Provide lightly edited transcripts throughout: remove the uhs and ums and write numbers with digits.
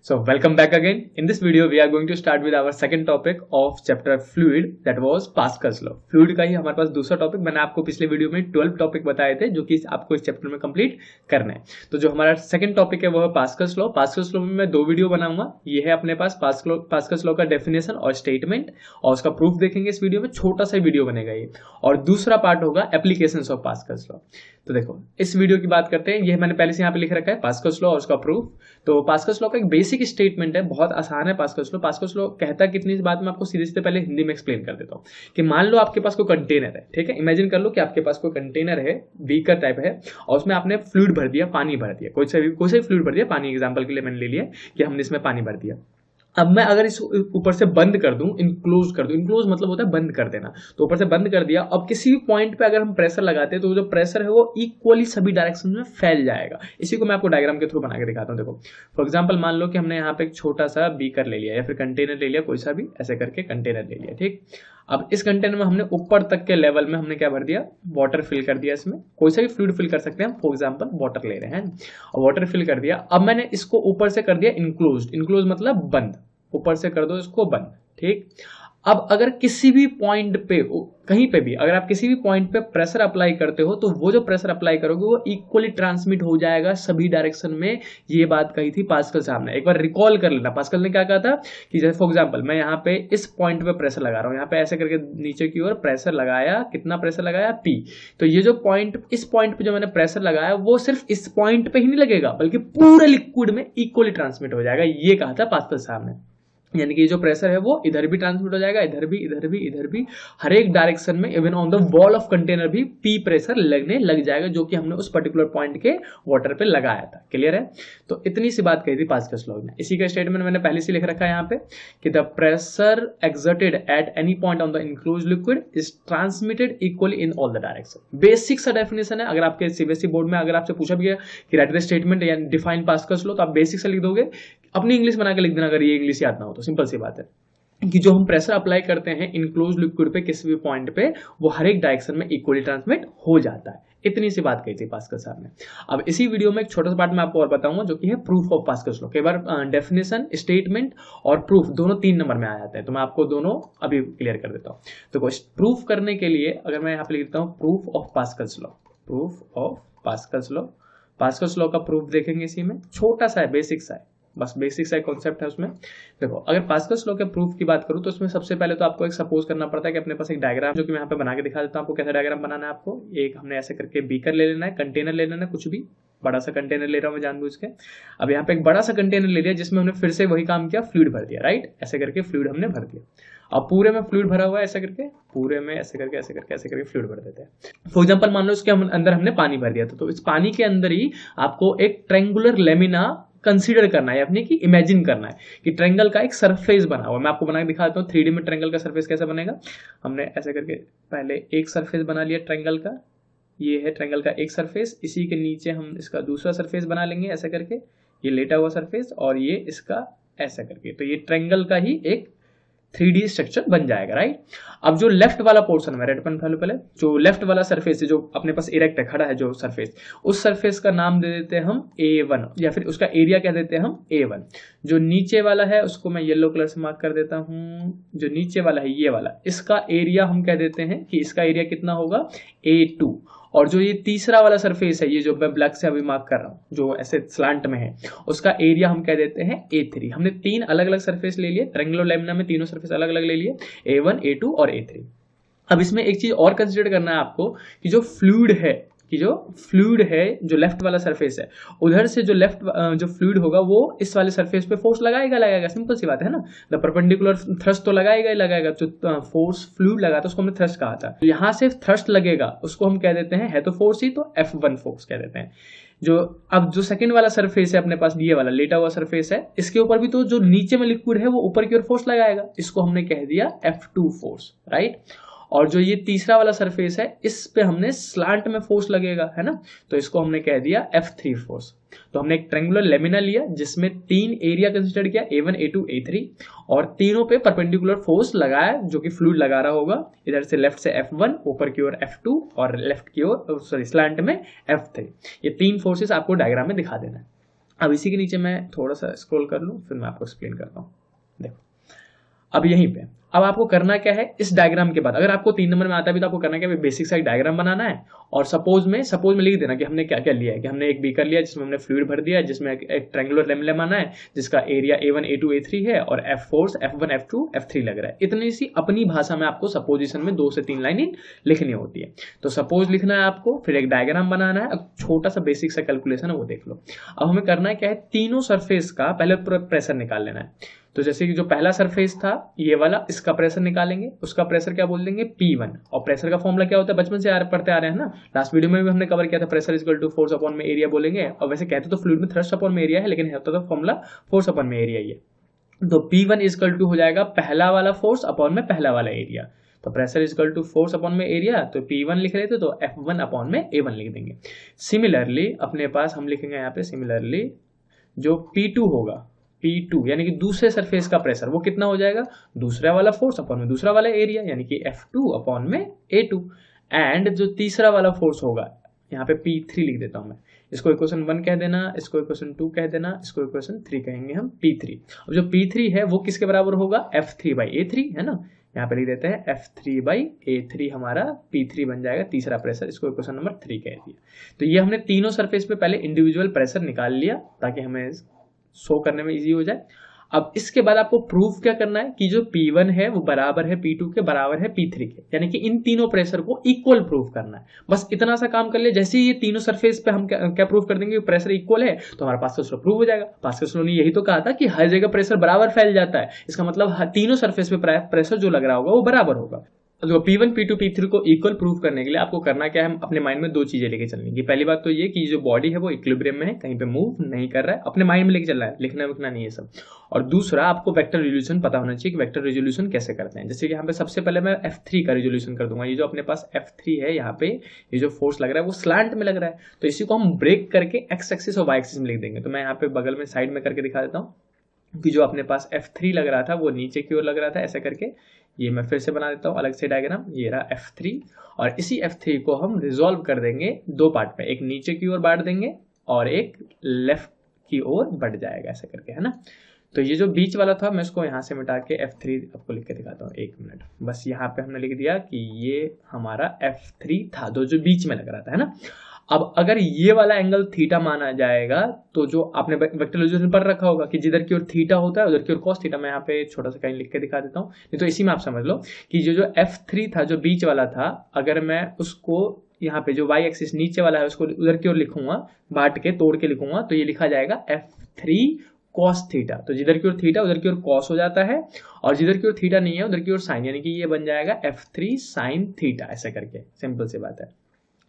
So welcome back again. In this video we are going to start with our second topic of chapter fluid, that was Pascal's law. Fluid का ही हमारे पास दूसरा topic, मैंने आपको पिछले video में 12 topic बताए थे जो कि आपको इस चैप्टर में कंप्लीट करना है। तो जो हमारा सेकंड टॉपिक है वो है पास्कल्स लॉ। पास्कल्स लॉ में मैं 2 वीडियो बनाऊंगा। ये है अपने पास पास्कल्स लॉ का डेफिनेशन और स्टेटमेंट, और उसका प्रूफ देखेंगे इस वीडियो में। छोटा सा वीडियो बनेगा ये, और दूसरा पार्ट होगा एप्लीकेशंस ऑफ पास्कल्स लॉ। तो देखो इस वीडियो की बात करते हैं। ये मैंने पहले से यहाँ पे लिख रखा है पास्कल्स लॉ और उसका प्रूफ। तो पास्कल्स लॉ का एक बेसिक स्टेटमेंट है, बहुत आसान है पास्कल्स लॉ। पास्कल्स लॉ कहता है कितनी बात मैं आपको सीधे सीधे पहले हिंदी में एक्सप्लेन कर देता हूँ कि मान लो आपके पास कोई कंटेनर है, ठीक है। इमेजिन कर लो कि आपके पास कोई कंटेनर है, बीकर टाइप है, और उसमें आपने फ्लूइड भर दिया, पानी भर दिया, कोई सा भी फ्लूइड भर दिया। पानी एग्जाम्पल के लिए मैंने ले लिया कि हमने इसमें पानी भर दिया। अब मैं अगर इस ऊपर से बंद कर दूं, इनक्लोज कर दूं, इनक्लोज मतलब होता है बंद कर देना, तो ऊपर से बंद कर दिया। अब किसी भी पॉइंट पे अगर हम प्रेशर लगाते हैं तो जो प्रेशर है वो इक्वली सभी डायरेक्शन में फैल जाएगा। इसी को मैं आपको डायग्राम के थ्रू बना के दिखाता हूं। देखो फॉर एग्जांपल मान लो कि हमने यहाँ पे एक छोटा सा बीकर ले लिया या फिर कंटेनर ले लिया, कोई सा भी ऐसे करके कंटेनर ले लिया, ठीक। अब इस कंटेनर में हमने ऊपर तक के लेवल में हमने क्या भर दिया, वाटर फिल कर दिया। इसमें कोई सा भी फ्लूइड फिल कर सकते हैं, फॉर एग्जांपल वाटर ले रहे हैं और वाटर फिल कर दिया। अब मैंने इसको ऊपर से कर दिया इनक्लोज्ड। इनक्लोज मतलब बंद, ऊपर से कर दो इसको बंद, ठीक। अब अगर किसी भी पॉइंट पे, कहीं पे भी अगर आप किसी भी पॉइंट पे प्रेशर अप्लाई करते हो तो वो जो प्रेशर अप्लाई करोगे वो इक्वली ट्रांसमिट हो जाएगा सभी डायरेक्शन में। ये बात कही थी पास्कल साहब ने, एक बार रिकॉल कर लेना। पास्कल ने क्या कहा था कि जैसे फॉर एग्जांपल मैं यहाँ पे इस पॉइंट पे प्रेशर लगा रहा हूँ, यहाँ पे ऐसे करके नीचे की ओर प्रेशर लगाया। कितना प्रेशर लगाया, P। तो ये जो पॉइंट, इस पॉइंट पे जो मैंने प्रेशर लगाया वो सिर्फ इस पॉइंट पे ही नहीं लगेगा बल्कि पूरे लिक्विड में इक्वली ट्रांसमिट हो जाएगा। ये कहा था पास्कल साहब ने। यानी कि जो प्रेशर है वो इधर भी ट्रांसमिट हो जाएगा, इधर भी, इधर भी, इधर भी, हर एक डायरेक्शन में। Even on the wall of container भी P प्रेशर लगने लग जाएगा, जो कि हमने उस पर्टिकुलर पॉइंट के वाटर पे लगाया था। क्लियर है। तो इतनी सी बात कही थी पास्कल्स लॉ में। इसी का स्टेटमेंट मैंने पहले से लिख रखा है यहाँ पे कि the pressure exerted at any point on the enclosed liquid is transmitted equally in all the direction. Basic सा डेफिनेशन है। अगर आपके सीबीएसई बोर्ड में अगर आपसे पूछा भी है कि राइट द स्टेटमेंट या डिफाइन पास्कल्स लॉ, तो आप बेसिक से लिख दोगे, अपनी इंग्लिश बना के लिख देना अगर ये इंग्लिश याद ना हो तो। सिंपल सी बात है कि जो हम प्रेशर अप्लाई करते हैं इनक्लोज लिक्विड पे किसी भी पॉइंट पे, वो हर एक डायरेक्शन में इक्वली ट्रांसमिट हो जाता है। इतनी सी बात कही थी पास्कल साहब ने। अब इसी वीडियो में एक छोटा सा पार्ट मैं आपको और बताऊंगा जो कि है प्रूफ ऑफ पास्कल्स लॉ। कई बार डेफिनेशन, स्टेटमेंट और प्रूफ दोनों 3 नंबर में आ जाते हैं, तो मैं आपको दोनों अभी क्लियर कर देता हूँ। तो प्रूफ करने के लिए अगर मैं यहाँ पे लिखता हूँ proof of Pascal's law, proof of Pascal's law, Pascal's law का प्रूफ देखेंगे। इसी में छोटा सा है, बेसिक सा है, बस बेसिक सा कॉन्सेप्ट है उसमें। देखो अगर पास्कल्स लॉ के प्रूफ की बात करूं तो उसमें सबसे पहले तो आपको एक सपोज करना पड़ता है कि अपने पास एक डायग्राम, जो कि मैं यहाँ पे बना के दिखा देता हूँ आपको कैसा डायग्राम बनाना है। आपको एक हमने ऐसे करके बीकर ले लेना है, कंटेनर ले लेना है, कुछ भी बड़ा सा कंटेनर ले रहा हूं मैं जानबूझ के। अब यहाँ पे एक बड़ा सा कंटेनर ले लिया जिसमें हमने फिर से वही काम किया, फ्लूइड भर दिया, राइट। ऐसे करके फ्लूइड हमने भर दिया। अब पूरे में फ्लूइड भरा हुआ है, ऐसे करके पूरे में ऐसे करके ऐसे करके ऐसे करके फ्लूइड भर देते हैं। फॉर एग्जांपल मान लो इसके अंदर हमने पानी भर दिया था, तो इस पानी के अंदर ही आपको एक ट्रायंगुलर लेमिना कंसीडर करना है, यानी कि इमेजिन करना है कि ट्रायंगल का एक सरफेस बना हुआ है। मैं आपको बना के दिखा देता हूँ 3D में ट्रायंगल का सरफेस कैसा बनेगा। हमने ऐसे करके पहले एक सरफेस बना लिया ट्रायंगल का, ये है ट्रायंगल का एक सरफेस। इसी के नीचे हम इसका दूसरा सरफेस बना लेंगे ऐसे करके, ये लेटा हुआ सरफेस, और ये इसका ऐसा करके। तो ये ट्रायंगल का ही एक 3D स्ट्रक्चर बन जाएगा, राइट। अब जो लेफ्ट वाला पोर्शन है, रेड पेन पहले जो लेफ्ट वाला सरफेस है, जो अपने पास इरेक्ट है, खड़ा है जो सरफेस, उस सरफेस का नाम दे देते हैं हम A1, या फिर उसका एरिया कह देते हैं हम A1। जो नीचे वाला है उसको मैं येलो कलर से मार्क कर देता हूं। जो नीचे वाला है ये वाला, इसका एरिया हम कह देते हैं कि इसका एरिया कितना होगा, A2। और जो ये तीसरा वाला सरफेस है, ये जो मैं ब्लैक से अभी मार्क कर रहा हूँ, जो ऐसे स्लांट में है, उसका एरिया हम कह देते हैं A3। हमने 3 अलग अलग सरफेस ले लिए, ट्रायंगुलर लेमिना में तीनों सरफेस अलग अलग ले लिए, A1, A2 और A3। अब इसमें एक चीज और कंसिडर करना है आपको कि जो फ्लूइड है, जो लेफ्ट वाला सरफेस है, उधर से जो जो फ्लूइड होगा वो इस वाले सरफेस पे फोर्स लगाएगा। सिंपल सी बात है ना, द परपेंडिकुलर थ्रस्ट तो लगाएगा ही लगाएगा। जो फोर्स फ्लूइड लगा था उसको हमने थ्रस्ट कहा था, यहाँ से थ्रस्ट लगेगा उसको हम कह देते हैं, है तो फोर्स ही, तो F1 फोर्स कह देते हैं। अब जो सेकंड वाला सरफेस है अपने पास, ये वाला लेटा हुआ सरफेस है, इसके ऊपर भी तो जो नीचे में लिक्विड है वो ऊपर की ओर फोर्स लगाएगा, इसको हमने कह दिया F2 फोर्स, राइट। और जो ये तीसरा वाला सरफेस है, इस पे हमने स्लांट में फोर्स लगेगा, है ना, तो इसको हमने कह दिया F3 फोर्स। तो हमने एक ट्रायंगुलर लेमिना लिया जिसमें 3 एरिया कंसिडर किया, A1, A2, A3, और तीनों पे परपेंडिकुलर फोर्स लगाया जो कि फ्लूइड लगा रहा होगा। इधर से लेफ्ट से F1, ऊपर की ओर F2 और लेफ्ट की ओर स्लांट में F3। ये 3 फोर्सेस आपको डायग्राम में दिखा देना है। अब इसी के नीचे मैं थोड़ा सा स्क्रॉल कर लूँ, फिर मैं आपको एक्सप्लेन करता हूँ। देखो अब यहीं पे अब आपको करना क्या है, इस डायग्राम के बाद अगर आपको 3 नंबर में आता भी तो आपको करना क्या है, बेसिक सा एक डायग्राम बनाना है और सपोज में लिख देना कि हमने क्या क्या लिया है, कि हमने एक बीकर लिया जिसमें हमने फ्लूइड भर दिया, जिसमें एक ट्रायंगुलर लेमन आना है जिसका एरिया A1 A2 A3 है और F4 F1 F2 F3 लग रहा है। इतनी सी अपनी भाषा में आपको सपोजिशन में 2 से 3 लाइनें लिखनी होती है। तो सपोज लिखना है आपको, फिर एक डायग्राम बनाना है, अब छोटा सा बेसिक सा कैलकुलेशन है वो देख लो। अब हमें करना है क्या है, तीनों सरफेस का पहले प्रेशर निकाल लेना है। तो जैसे कि जो पहला सरफेस था ये वाला, इसका प्रेशर निकालेंगे, उसका प्रेशर क्या बोल देंगे P1। और प्रेशर का फॉर्मूला क्या होता है, बचपन से पढ़ते आ रहे हैं ना, लास्ट वीडियो में भी हमने कवर किया था, pressure equal to force upon में एरिया बोलेंगे। और वैसे कहते तो फ्लूइड में थ्रस्ट अपॉन में एरिया है, लेकिन होता तो फॉर्मूला फोर्स अपॉन में एरिया ही है। तो P1 इक्वल टू हो जाएगा पहला वाला फोर्स अपॉन में पहला वाला एरिया। तो pressure equal to force upon में एरिया, तो P1 लिख रहे थे तो F1 अपॉन में A1 लिख देंगे। सिमिलरली अपने पास हम लिखेंगे यहाँ पे, सिमिलरली जो P2 होगा, P2 यानी कि दूसरे सरफेस का प्रेशर वो कितना हो जाएगा, दूसरा वाला फोर्स अपॉन में दूसरा वाला एरिया यानी कि F2 अपॉन में A2। एंड जो तीसरा वाला फोर्स होगा यहाँ पे P3 लिख देता हूं मैं, इसको इक्वेशन 1 कह देना, इसको इक्वेशन 2 कह देना, इसको इक्वेशन 3 कहेंगे हम P3। अब जो P3 है वो किसके बराबर होगा, F3/A3 है ना, यहाँ पे लिख देते हैं F3/A3 हमारा P3 बन जाएगा तीसरा प्रेशर, इसको इक्वेशन नंबर 3 कह दिया। तो ये हमने तीनों सरफेस पे पहले इंडिविजुअल प्रेशर निकाल लिया ताकि हमें शो करने में इजी हो जाए। अब इसके बाद आपको प्रूफ क्या करना है कि जो P1 है वो बराबर है P2 के, बराबर है P3 के, यानी कि इन तीनों प्रेशर को इक्वल प्रूफ करना है। बस इतना सा काम कर ले, जैसे ही ये तीनों सरफेस पे हम क्या प्रूफ कर देंगे, प्रेशर इक्वल है तो हमारा पास्कल्स लॉ प्रूव हो जाएगा। पास्कल्स लॉ ने यही तो कहा था कि हर जगह प्रेशर बराबर फैल जाता है, इसका मतलब तीनों सरफेस पे प्रेशर जो लग रहा होगा वो बराबर होगा। तो P1 P2 P3 को इक्वल प्रूफ करने के लिए आपको करना क्या है, हम अपने माइंड में 2 चीजें लेके चलनी है। पहली बात तो ये कि जो बॉडी है वो इक्विलिब्रियम में है, कहीं पे मूव नहीं कर रहा है, अपने माइंड में लेके चल रहा है, लिखना विखना नहीं है सब। और दूसरा आपको वेक्टर रिजोल्यूशन पता होना चाहिए कि वेक्टर रिजोल्यूशन कैसे करते हैं। जैसे कि यहाँ पे सबसे पहले मैं F3 का रिजोल्यूशन कर दूंगा। ये जो अपने पास F3 है यहाँ पे, ये जो फोर्स लग रहा है वो स्लांट में लग रहा है, तो इसी को हम ब्रेक करके एक्स एक्सिस और वाई एक्सिस में लिख देंगे। तो मैं यहाँ पे बगल में साइड में करके दिखा देता हूँ कि जो अपने पास F3 लग रहा था वो नीचे की ओर लग रहा था ऐसे करके। ये मैं फिर से बना देता हूँ अलग से डायग्राम, ये रहा F3 और इसी F3 को हम रिजॉल्व कर देंगे 2 पार्ट में, एक नीचे की ओर बांट देंगे और एक लेफ्ट की ओर बढ़ जाएगा ऐसे करके, है ना। तो ये जो बीच वाला था मैं इसको यहाँ से मिटा के F3 आपको लिख के दिखाता हूँ, 1 मिनट। बस यहाँ पे हमने लिख दिया कि ये हमारा F3 था, जो बीच में लग रहा था, है ना। अब अगर ये वाला एंगल थीटा माना जाएगा तो जो आपने वेक्टर रिजोल्यूशन पढ़ रखा होगा कि जिधर की ओर थीटा होता है उधर की ओर कॉस थीटा, मैं यहाँ पे छोटा सा कहीं लिख के दिखा देता हूँ, नहीं तो इसी में आप समझ लो कि जो F3 था जो बीच वाला था, अगर मैं उसको यहाँ पे जो वाई एक्सिस नीचे वाला है उसको उधर की ओर लिखूंगा, बांट के तोड़ के लिखूंगा, तो ये लिखा जाएगा F3 कॉस थीटा। तो जिधर की ओर थीटा उधर की ओर कॉस हो जाता है और जिधर की ओर थीटा नहीं है उधर की ओर साइन, यानी कि ये बन जाएगा F3 साइन थीटा ऐसे करके। सिंपल सी बात है।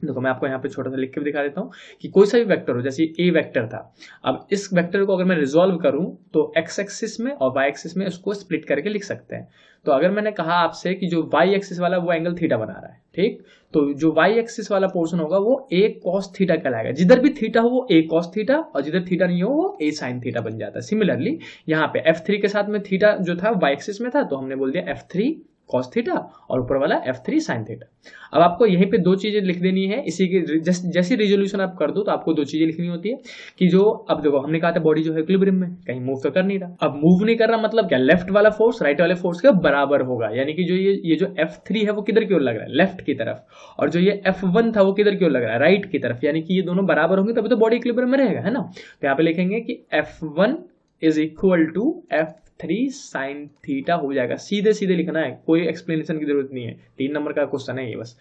देखो मैं आपको यहाँ पे छोटा सा लिख के भी दिखा देता हूँ कि कोई सा भी वेक्टर हो, जैसे ए वेक्टर था, अब इस वेक्टर को अगर मैं रिजॉल्व करूं तो एक्स एक्सिस में और वाई एक्सिस में उसको स्प्लिट करके लिख सकते हैं। तो अगर मैंने कहा आपसे कि जो वाई एक्सिस वाला वो एंगल थीटा बना रहा है, ठीक, तो जो वाई एक्सिस वाला पोर्शन होगा वो ए कॉस थीटा कहलाएगा। जिधर भी थीटा हो वो ए कॉस थीटा और जिधर थीटा नहीं हो वो ए साइन थीटा बन जाता है। सिमिलरली यहाँ पे F3 के साथ में थीटा जो था वाई एक्सिस में था तो हमने बोल दिया F3 कॉस थीटा और ऊपर वाला F3 साइन थीटा। अब आपको यहीं पे 2 चीजें लिख देनी है, इसी की जैसी रिजोल्यूशन आप कर दो तो आपको 2 चीजें लिखनी होती है कि जो, अब देखो हमने कहा था बॉडी जो है इक्विलिब्रियम में, कहीं मूव तो कर नहीं रहा। अब मूव नहीं कर रहा मतलब क्या, लेफ्ट वाला फोर्स राइट वाले फोर्स के बराबर होगा, यानी कि जो ये जो F3 है वो किधर की ओर लग रहा है, लेफ्ट की तरफ, और जो ये F1 था वो किधर की ओर लग रहा है, राइट की तरफ, यानी कि ये दोनों बराबर होंगे तभी तो बॉडी इक्विलिब्रियम में रहेगा, है ना। तो यहाँ पे लिखेंगे कि F1 is equal to F3 sine theta हो जाएगा। सीधे सीधे लिखना है, कोई एक्सप्लेनेशन की जरूरत नहीं है, 3 नंबर का क्वेश्चन है ये बस।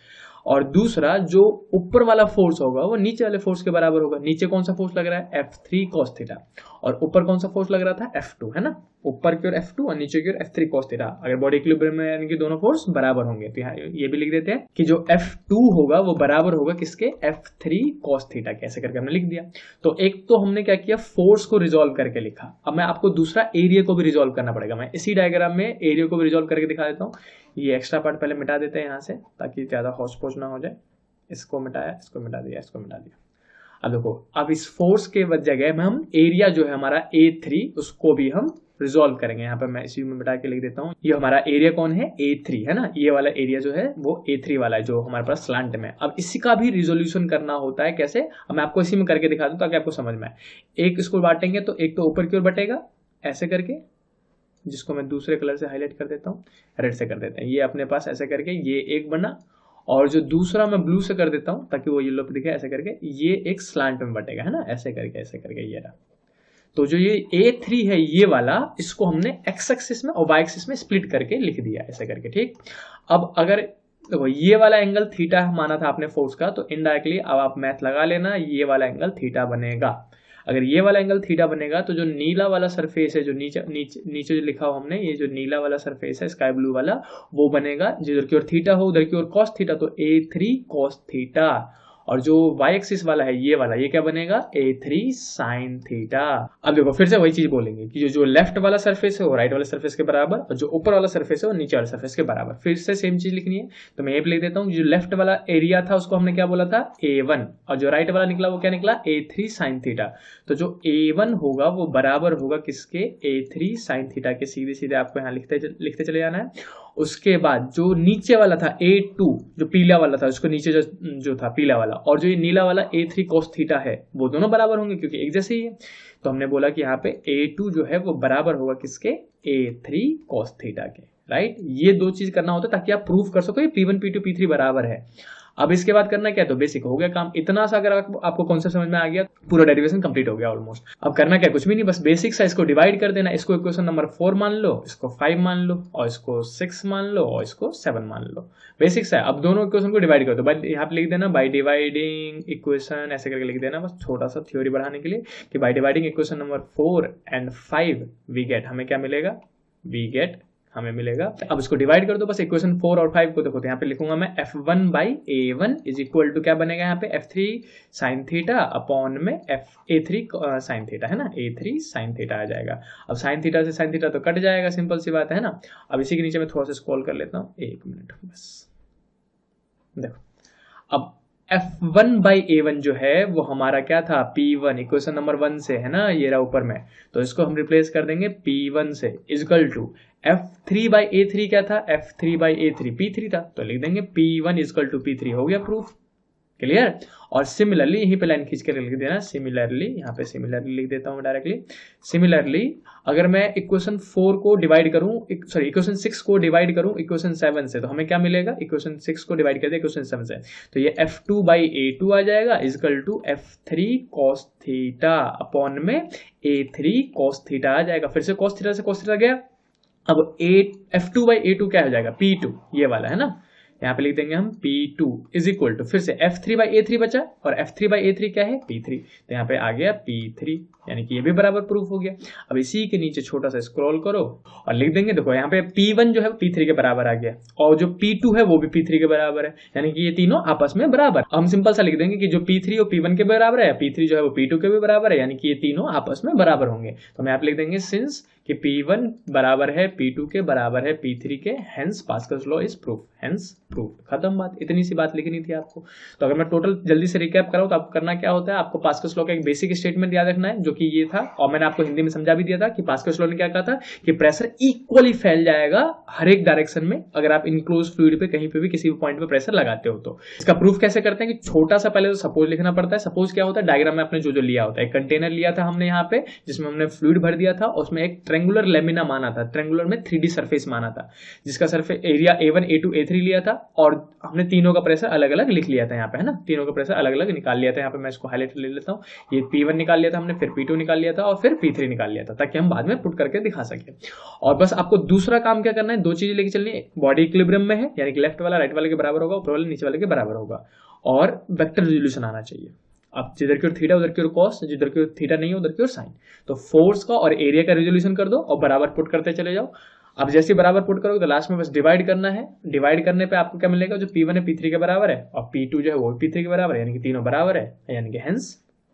और दूसरा जो ऊपर वाला फोर्स होगा वो नीचे वाले फोर्स के बराबर होगा। नीचे कौन सा फोर्स लग रहा है, F3 cos थीटा, और ऊपर कौन सा फोर्स लग रहा था, F2, है ना। ऊपर की ओर F2 और नीचे की ओर F3 cos थीटा। अगर बॉडी इक्विलिब्रियम में यानी कि दोनों फोर्स बराबर होंगे तो यहाँ ये भी लिख देते हैं कि जो F2 होगा वो बराबर होगा किसके, F3 cos थीटा के, ऐसे करके हमने लिख दिया। तो एक तो हमने क्या किया, फोर्स को रिजॉल्व करके लिखा। अब मैं आपको दूसरा एरिया को भी रिजॉल्व करना पड़ेगा। मैं इसी डायग्राम में एरिया को भी रिजॉल्व करके दिखा देता हूँ। ये एक्स्ट्रा पार्ट पहले मिटा देते हैं यहाँ से ताकि ज्यादा हौच पौच ना हो जाए। इसको मिटाया, इसको मिटा दिया, इसको मिटा दिया। अब देखो, अब इस फोर्स के जगह में हम एरिया जो है हमारा A3 उसको भी हम रिजॉल्व करेंगे। यहाँ पे मैं इसी में बिठा के लिख देता हूँ, ये हमारा एरिया कौन है, A3 है ना, ये वाला एरिया जो है वो A3 वाला है जो हमारे पास स्लांट में। अब इसी का भी रिजोल्यूशन करना होता है, कैसे, अब मैं आपको इसी में करके दिखा दूं ताकि आपको समझ में आए। एक इसको बांटेंगे तो एक तो ऊपर की ओर बटेगा ऐसे करके, जिसको मैं दूसरे कलर से हाईलाइट कर देता हूँ, रेड से कर देते हैं, ये अपने पास ऐसे करके ये एक बना, और जो दूसरा मैं ब्लू से कर देता हूँ ताकि वो येलो पे दिखे, ऐसे करके ये एक स्लांट में बटेगा, है ना, ऐसे करके ये रहा। तो जो ये A3 है ये वाला, इसको हमने एक्स एक्सिस में और वाई एक्सिस में स्प्लिट करके लिख दिया ऐसे करके, ठीक। अब अगर देखो ये वाला एंगल थीटा माना था आपने फोर्स का, तो इनडायरेक्टली अब आप मैथ लगा लेना, ये वाला एंगल थीटा बनेगा। अगर ये वाला एंगल थीटा बनेगा तो जो नीला वाला सरफेस है, जो नीचे जो लिखा हो हमने, ये जो नीला वाला सरफेस है स्काई ब्लू वाला, वो बनेगा जिधर की ओर थीटा हो उधर की ओर कॉस थीटा, तो A3 कॉस थीटा। और जो वाई एक्सिस वाला है ये वाला, ये क्या बनेगा, A3 साइन थीटा। अब देखो फिर से वही चीज बोलेंगे कि जो लेफ्ट वाला सरफेस है वो राइट वाले सरफेस के बराबर, और जो ऊपर वाला सरफेस है वो नीचे वाले सरफेस के बराबर। फिर से सेम चीज लिखनी है, तो मैं ये लिख देता हूँ, जो लेफ्ट वाला एरिया था उसको हमने क्या बोला था, A1, और जो राइट वाला निकला वो क्या निकला, A3 साइन थीटा। तो जो A1 होगा वो बराबर होगा किसके, A3 साइन थीटा के। सीधे सीधे आपको यहाँ लिखते चले जाना है। उसके बाद जो नीचे वाला था A2, जो पीला वाला था, उसको नीचे जो था पीला वाला, और जो ये नीला वाला A3 cos थीटा है, वो दोनों बराबर होंगे क्योंकि एक जैसे ही है। तो हमने बोला कि यहाँ पे A2 जो है वो बराबर होगा किसके, A3 cos थीटा के, राइट। ये दो चीज करना होता है ताकि आप प्रूफ कर सको ये P1 P2 P3 बराबर है। अब इसके बाद करना क्या है, तो बेसिक हो गया काम, इतना सा अगर आपको कॉन्सेप्ट समझ में आ गया, पूरा डेरिवेशन कंप्लीट हो गया ऑलमोस्ट। अब करना क्या, कुछ भी नहीं, बस बेसिक सा इसको डिवाइड कर देना। इसको इक्वेशन नंबर 4 मान लो, इसको 5 मान लो, और इसको 6 मान लो, और इसको 7 मान लो। बेसिक सा है। अब दोनों इक्वेशन को डिवाइड कर दो, बट यहाँ पे लिख देना बाई डिवाइडिंग इक्वेशन, ऐसे करके लिख देना, बस छोटा सा थ्योरी बढ़ाने के लिए, कि by dividing equation number 4 and 5 we get, हमें क्या मिलेगा, वी गेट हमें मिलेगा। अब इसको डिवाइड कर दो बस, इक्वेशन 4 और 5 को। देखो तो यहाँ पे लिखूंगा मैं F1 by A1 is equal to क्या बनेगा यहाँ पे, F3 साइन थीटा अपॉन में A3 साइन थीटा, है ना, A3 साइन थीटा आ जाएगा। अब साइन थीटा से साइन थीटा तो कट जाएगा, सिंपल सी बात है ना। अब इसी के नीचे मैं थोड़ा सा स्क्रॉल कर लेता हूँ, 1 मिनट बस। देखो अब F1 बाई A1 जो है वो हमारा क्या था, P1, इक्वेशन नंबर 1 से, है ना, ये रहा ऊपर में, तो इसको हम रिप्लेस कर देंगे P1 से, is equal to F3 by A3 क्या था, F3 बाई A3 P3 था, तो लिख देंगे P1 इजकल टू P3, हो गया प्रूफ, क्लियर। और सिमिलरली यहीं पे लाइन खींच कर लिख देना, सिमिलरली, यहाँ पे सिमिलरली लिख देता हूँ डायरेक्टली। सिमिलरली अगर मैं इक्वेशन 4 को डिवाइड करूँ, सॉरी इक्वेशन 6 को डिवाइड करूँ इक्वेशन 7 से, तो हमें क्या मिलेगा, इक्वेशन 6 को डिवाइड कर दे इक्वेशन 7 से, तो ये F2 बाई A2 आ जाएगा equal to F3 cos theta upon में A3 cos थीटा आ जाएगा। फिर से cos थीटा से cos थीटा गया। अब F2 बाई A2 क्या हो जाएगा, P2, ये वाला है ना, यहाँ पे लिख देंगे हम P2 इज इक्वल टू, फिर से F3 बाई A3 बचा, और F3 बाई A3 क्या है, P3, तो यहाँ पे आ गया P3, यानी कि ये भी बराबर प्रूफ हो गया। अब इसी के नीचे छोटा सा स्क्रॉल करो और लिख देंगे, देखो यहाँ पे P1 जो है P3 के बराबर आ गया, और जो P2 है वो भी P3 के बराबर है, यानी कि ये तीनों आपस में बराबर। हम सिंपल सा लिख देंगे कि जो P3 और P1 के बराबर है, P3 जो है वो P2 के भी बराबर है, यानी कि ये तीनों आपस में बराबर होंगे। तो हम यहाँ पे लिख देंगे सिंस कि P1 बराबर है P2 के बराबर है P3 के, hence Pascal's law is proof, hence proof, खत्म बात। इतनी सी बात लिखनी थी आपको। तो अगर मैं टोटल जल्दी से रिकैप कराऊं तो आपको करना क्या होता है, आपको पास्कल्स लॉ का एक बेसिक स्टेटमेंट याद रखना है, जो कि ये था, और मैंने आपको हिंदी में समझा भी दिया था कि पास्कल्स लॉ ने क्या कहा था कि प्रेशर इक्वली फैल जाएगा हर एक डायरेक्शन में अगर आप इनक्लोज फ्लूइड पे कहीं पे भी किसी भी पॉइंट पे प्रेशर लगाते हो। तो इसका प्रूफ कैसे करते हैं कि छोटा सा पहले तो सपोज लिखना पड़ता है। सपोज क्या होता है, डायग्राम में आपने जो लिया होता है, एक कंटेनर लिया था हमने यहाँ पे जिसमें हमने फ्लूइड भर दिया था, उसमें एक ट्रेंगुलर लेमिना माना था, ट्रेंगुलर में 3D सरफेस माना था, जिसका surface area A1 A2 A3 लिया था, और हमने तीनों का प्रेशर अलग अलग लिख लिया था यहाँ पे, है ना, तीनों का प्रेशर अलग अलग निकाल लिया था। यहाँ पे मैं इसको हाईलाइट ले लेता हूँ, ये P1 निकाल लिया था हमने, फिर P2 निकाल लिया था, और फिर P3 निकाल लिया था, ताकि हम बाद में पुट करके दिखा सके। और बस आपको दूसरा काम क्या करना है, दो चीजें लेके चलनी है, बॉडी इक्विलिब्रियम में है, यानी कि लेफ्ट वाला राइट वाले के बराबर होगा, ऊपर वाले नीचे वाले के बराबर होगा, और वेक्टर रिजोल्यूशन आना चाहिए। अब जिधर की ओर थीटा उधर की ओर कॉस, जिधर की ओर थीटा नहीं है उधर की ओर साइन। तो फोर्स का और एरिया का रिजोल्यूशन कर दो और बराबर पुट करते चले जाओ। अब जैसे बराबर पुट करोगे तो लास्ट में बस डिवाइड करना है। डिवाइड करने पे आपको क्या मिलेगा, जो P1 है P3 के बराबर है, और P2 जो है वो P3 के बराबर है, यानी कि तीनों बराबर है, यानी कि हेंस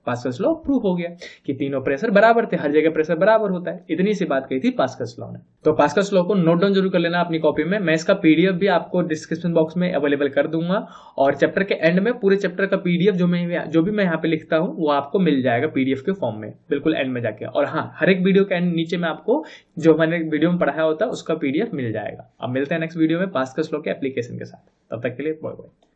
पास्कल्स लॉ प्रूव हो गया कि तीनों प्रेशर बराबर थे, हर जगह प्रेशर बराबर होता है। इतनी सी बात कही थी पास्कल्स लॉ ने। तो पास्कल्स लॉ को नोट डाउन जरूर कर लेना अपनी कॉपी में। मैं इसका पीडीएफ भी आपको डिस्क्रिप्शन बॉक्स में अवेलेबल कर दूंगा और चैप्टर के एंड में पूरे चैप्टर का पीडीएफ जो भी मैं यहाँ पे लिखता हूँ वो आपको मिल जाएगा पीडीएफ के फॉर्म में, बिल्कुल एंड में जाके। और हाँ, हर एक वीडियो के एंड नीचे में आपको जो मैंने वीडियो में पढ़ाया होता है उसका पीडीएफ मिल जाएगा। अब मिलते हैं नेक्स्ट वीडियो में पास्कल्स लॉ के एप्लीकेशन के साथ। तब तक के लिए बाय बाय।